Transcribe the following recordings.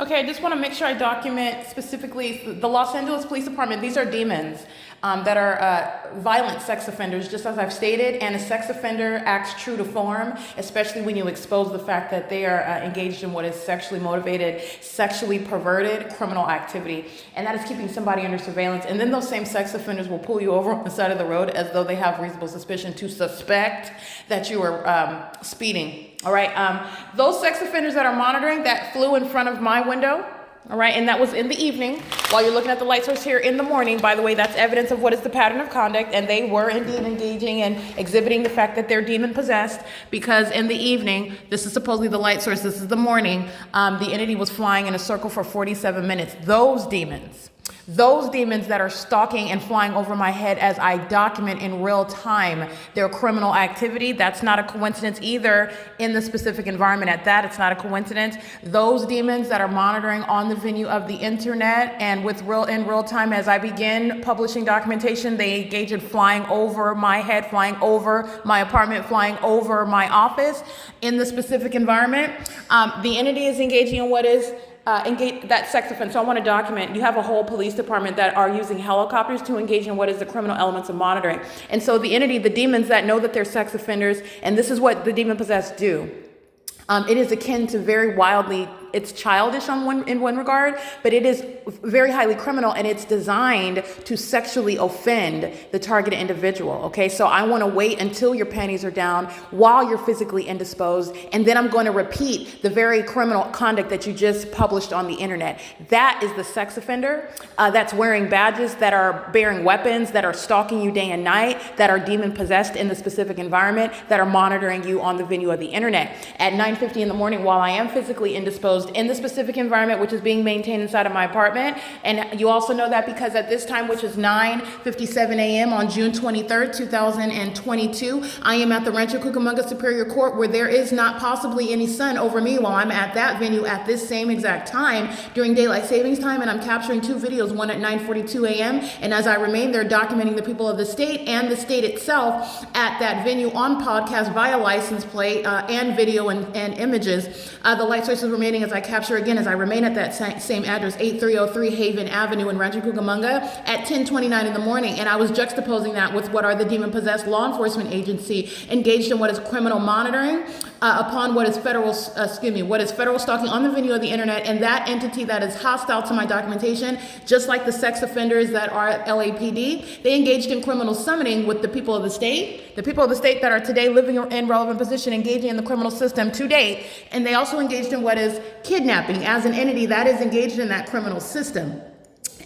Okay, I just want to make sure I document specifically the Los Angeles Police Department. These are demons that are violent sex offenders, just as I've stated, and a sex offender acts true to form, especially when you expose the fact that they are engaged in what is sexually motivated, sexually perverted criminal activity, and that is keeping somebody under surveillance. And then those same sex offenders will pull you over on the side of the road as though they have reasonable suspicion to suspect that you are speeding. All right, those sex offenders that are monitoring that flew in front of my window, all right, and that was in the evening while you're looking at the light source here in the morning. By the way, that's evidence of what is the pattern of conduct, and they were indeed engaging and exhibiting the fact that they're demon possessed, because in the evening, this is supposedly the light source, this is the morning, the entity was flying in a circle for 47 minutes. Those demons that are stalking and flying over my head as I document in real time their criminal activity, that's not a coincidence either in the specific environment at that. It's not a coincidence. Those demons that are monitoring on the venue of the internet and in real time as I begin publishing documentation, they engage in flying over my head, flying over my apartment, flying over my office in the specific environment. The entity is engaging in what is engage that sex offense. So I want to document, you have a whole police department that are using helicopters to engage in what is the criminal elements of monitoring. And so the entity, the demons that know that they're sex offenders, and this is what the demon possessed do. It is akin to very wildly, it's childish in one regard, but it is very highly criminal, and it's designed to sexually offend the targeted individual. Okay, so I want to wait until your panties are down while you're physically indisposed, and then I'm going to repeat the very criminal conduct that you just published on the internet. That is the sex offender that's wearing badges, that are bearing weapons, that are stalking you day and night, that are demon possessed in the specific environment, that are monitoring you on the venue of the internet. At 9:50 in the morning, while I am physically indisposed in the specific environment, which is being maintained inside of my apartment. And you also know that because at this time, which is 9:57 a.m. on June 23rd, 2022, I am at the Rancho Cucamonga Superior Court, where there is not possibly any sun over me while I'm at that venue at this same exact time during daylight savings time. And I'm capturing two videos, one at 9:42 a.m. And as I remain there documenting the people of the state and the state itself at that venue on podcast via license plate and video and images, the light source is remaining as I capture again as I remain at that same address, 8303 Haven Avenue in Rancho Cucamonga at 10:29 in the morning. And I was juxtaposing that with what are the demon-possessed law enforcement agency engaged in what is criminal monitoring upon what is federal stalking on the venue of the internet, and that entity that is hostile to my documentation, just like the sex offenders that are at LAPD, they engaged in criminal summoning with the people of the state that are today living in relevant position, engaging in the criminal system to date, and they also engaged in what is kidnapping as an entity that is engaged in that criminal system.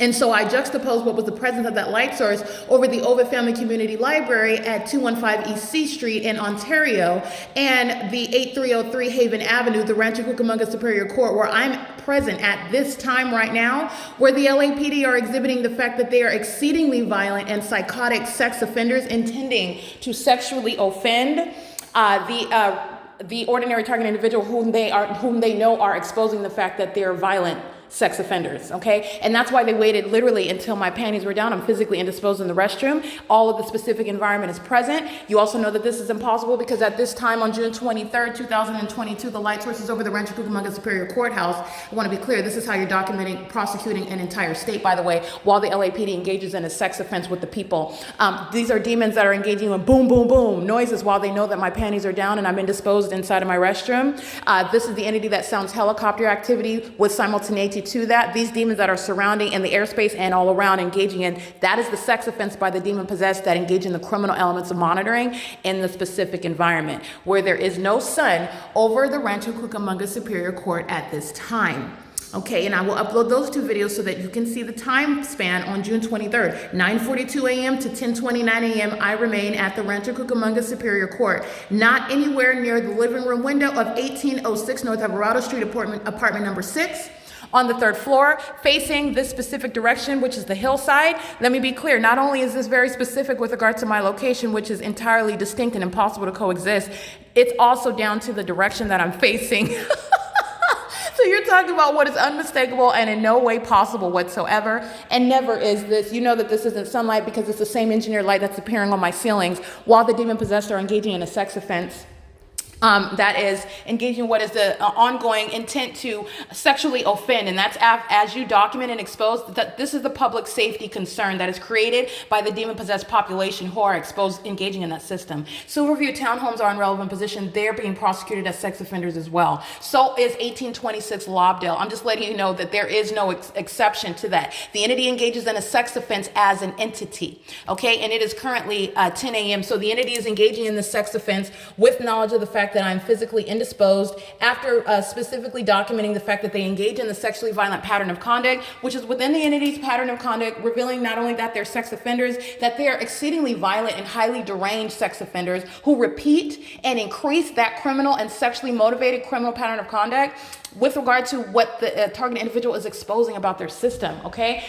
And so I juxtaposed what was the presence of that light source over the Ovid Family Community Library at 215 East C Street in Ontario, and the 8303 Haven Avenue, the Rancho Cucamonga Superior Court, where I'm present at this time right now, where the LAPD are exhibiting the fact that they are exceedingly violent and psychotic sex offenders intending to sexually offend the ordinary target individual whom they know are exposing the fact that they're violent sex offenders, okay? And that's why they waited literally until my panties were down. I'm physically indisposed in the restroom. All of the specific environment is present. You also know that this is impossible because at this time on June 23rd, 2022, the light source is over the Rancho Cucamonga Superior Courthouse. I want to be clear, this is how you're documenting, prosecuting an entire state, by the way, while the LAPD engages in a sex offense with the people. These are demons that are engaging in boom, boom, boom noises while they know that my panties are down and I'm indisposed inside of my restroom. This is the entity that sounds helicopter activity with simultaneity to that. These demons that are surrounding in the airspace and all around engaging in, that is the sex offense by the demon possessed that engage in the criminal elements of monitoring in the specific environment where there is no sun over the Rancho Cucamonga Superior Court at this time. Okay, and I will upload those two videos so that you can see the time span on June 23rd, 9:42 a.m. to 10:29 a.m. I remain at the Rancho Cucamonga Superior Court, not anywhere near the living room window of 1806 North Alvarado Street, apartment number 6. On the 3rd floor, facing this specific direction, which is the hillside. Let me be clear, not only is this very specific with regard to my location, which is entirely distinct and impossible to coexist, it's also down to the direction that I'm facing. So you're talking about what is unmistakable and in no way possible whatsoever, and never is this. You know that this isn't sunlight because it's the same engineered light that's appearing on my ceilings while the demon possessed are engaging in a sex offense. that is engaging what is the ongoing intent to sexually offend. And that's as you document and expose that this is the public safety concern that is created by the demon-possessed population who are exposed, engaging in that system. Silverview townhomes are in relevant position. They're being prosecuted as sex offenders as well. So is 1826 Lobdell. I'm just letting you know that there is no exception to that. The entity engages in a sex offense as an entity, okay? And it is currently 10 a.m. So the entity is engaging in the sex offense with knowledge of the fact that I'm physically indisposed, after specifically documenting the fact that they engage in the sexually violent pattern of conduct, which is within the entity's pattern of conduct, revealing not only that they're sex offenders, that they are exceedingly violent and highly deranged sex offenders who repeat and increase that criminal and sexually motivated criminal pattern of conduct with regard to what the target individual is exposing about their system, okay?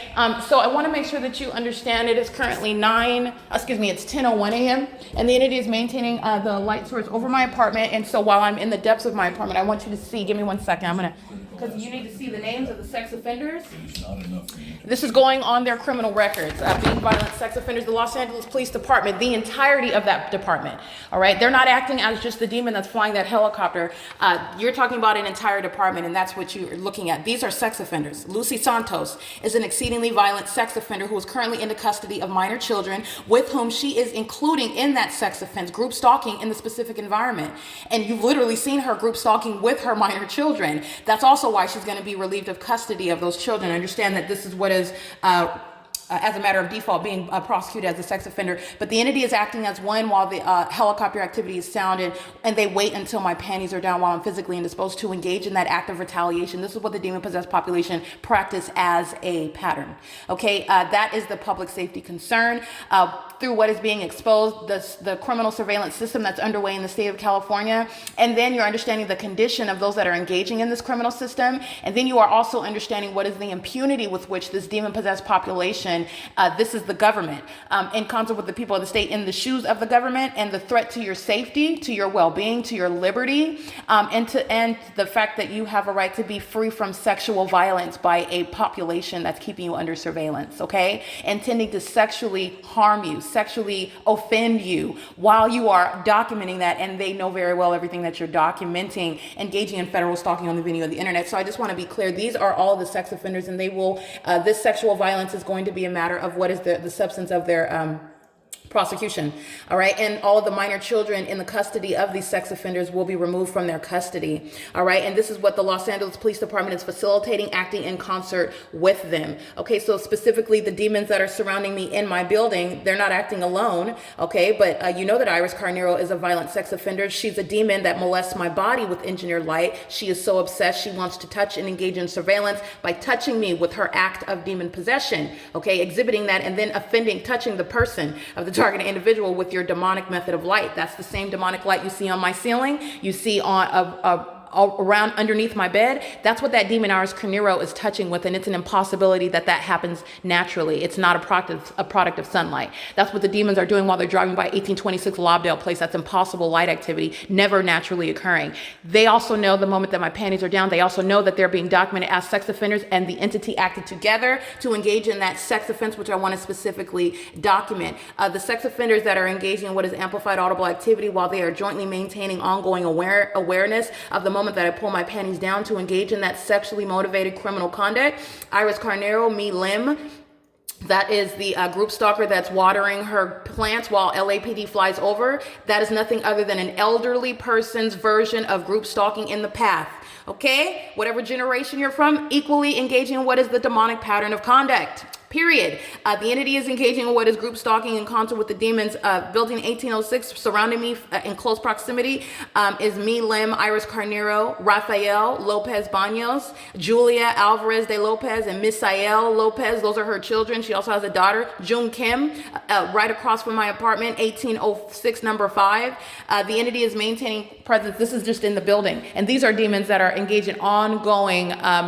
So I want to make sure that you understand it is currently it's 10:01 a.m. and the entity is maintaining the light source over my apartment. And so while I'm in the depths of my apartment, I want you to see, give me 1 second, because you need to see the names of the sex offenders. This is going on their criminal records, being violent sex offenders, the Los Angeles Police Department, the entirety of that department, all right? They're not acting as just the demon that's flying that helicopter. You're talking about an entire department, and that's what you're looking at. These are sex offenders. Lucy Santos is an exceedingly violent sex offender who is currently in the custody of minor children with whom she is including in that sex offense, group stalking in the specific environment. And you've literally seen her group stalking with her minor children. That's also why she's going to be relieved of custody of those children. Understand that this is what is as a matter of default being prosecuted as a sex offender, but the entity is acting as one while the helicopter activity is sounded, and they wait until my panties are down while I'm physically indisposed to engage in that act of retaliation. This is what the demon-possessed population practice as a pattern, okay? That is the public safety concern. Through what is being exposed, the criminal surveillance system that's underway in the state of California, and then you're understanding the condition of those that are engaging in this criminal system, and then you are also understanding what is the impunity with which this demon-possessed population, this is the government, in concert with the people of the state, in the shoes of the government, and the threat to your safety, to your well-being, to your liberty, and the fact that you have a right to be free from sexual violence by a population that's keeping you under surveillance, okay? Intending to sexually harm you, sexually offend you while you are documenting that, and they know very well everything that you're documenting, engaging in federal stalking on the video of the internet. So I just want to be clear, these are all the sex offenders, and they will, this sexual violence is going to be a matter of what is the substance of their prosecution, all right? And all of the minor children in the custody of these sex offenders will be removed from their custody, all right? And this is what the Los Angeles Police Department is facilitating, acting in concert with them, okay? So specifically the demons that are surrounding me in my building, they're not acting alone, okay? But you know that Iris Carnero is a violent sex offender. She's a demon that molests my body with engineered light. She is so obsessed, she wants to touch and engage in surveillance by touching me with her act of demon possession, okay? Exhibiting that and then offending, touching the person of the target individual with your demonic method of light. That's the same demonic light you see on my ceiling, you see on around underneath my bed. That's what that demon Iris Carnero is touching with, and it's an impossibility that happens naturally. It's not a product of sunlight. That's what the demons are doing while they're driving by 1826 Lobdell Place. That's impossible light activity, never naturally occurring. They also know the moment that my panties are down, they also know that they're being documented as sex offenders, and the entity acted together to engage in that sex offense, which I want to specifically document. The sex offenders that are engaging in what is amplified audible activity while they are jointly maintaining ongoing awareness of the moment that I pull my panties down to engage in that sexually motivated criminal conduct. Iris Carnero, Me Lim, that is the group stalker that's watering her plants while LAPD flies over. That is nothing other than an elderly person's version of group stalking in the path. Okay? Whatever generation you're from, equally engaging in what is the demonic pattern of conduct. Period. The entity is engaging in what is group stalking in concert with the demons. Building 1806, surrounding me in close proximity, is Me Lim, Iris Carnero, Rafael Lopez Banos, Julia Alvarez de Lopez, and Misael Lopez. Those are her children. She also has a daughter, June Kim, right across from my apartment, 1806 number 5. The entity is maintaining presence. This is just in the building. And these are demons that that are engaged in ongoing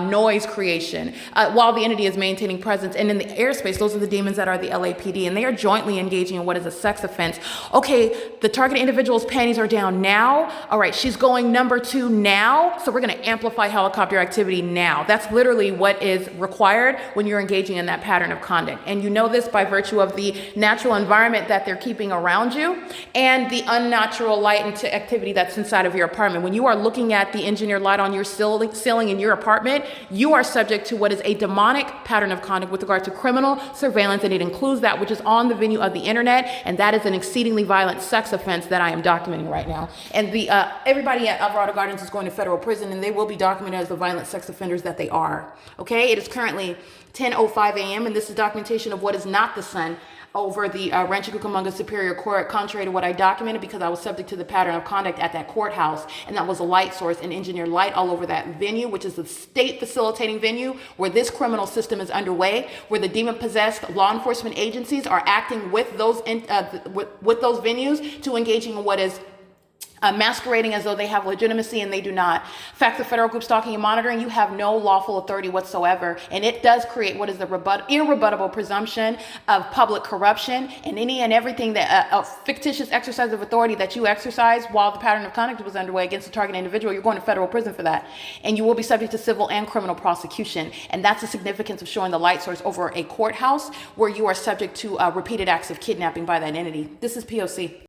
noise creation while the entity is maintaining presence. And in the airspace, those are the demons that are the LAPD, and they are jointly engaging in what is a sex offense. Okay, the targeted individual's panties are down now. All right, she's going number 2 now. So we're going to amplify helicopter activity now. That's literally what is required when you're engaging in that pattern of conduct. And you know this by virtue of the natural environment that they're keeping around you and the unnatural light and activity that's inside of your apartment. When you are looking at the engineered light on your ceiling in your apartment, you are subject to what is a demonic pattern of conduct with regard to criminal surveillance, and it includes that which is on the venue of the internet, and that is an exceedingly violent sex offense that I am documenting right now. And everybody at Alvarado Gardens is going to federal prison, and they will be documented as the violent sex offenders that they are. Okay, it is currently 10:05 a.m., and this is documentation of what is not the sun over the Rancho Cucamonga Superior Court, contrary to what I documented, because I was subject to the pattern of conduct at that courthouse, and that was a light source and engineered light all over that venue, which is the state facilitating venue where this criminal system is underway, where the demon-possessed law enforcement agencies are acting with those with those venues to engaging in what is masquerading as though they have legitimacy, and they do not. Fact, the federal group stalking and monitoring, you have no lawful authority whatsoever, and it does create what is the irrebuttable presumption of public corruption, and any and everything that a fictitious exercise of authority that you exercise while the pattern of conduct was underway against a target individual, you're going to federal prison for that, and you will be subject to civil and criminal prosecution. And that's the significance of showing the light source over a courthouse where you are subject to repeated acts of kidnapping by that entity. This is P.O.C.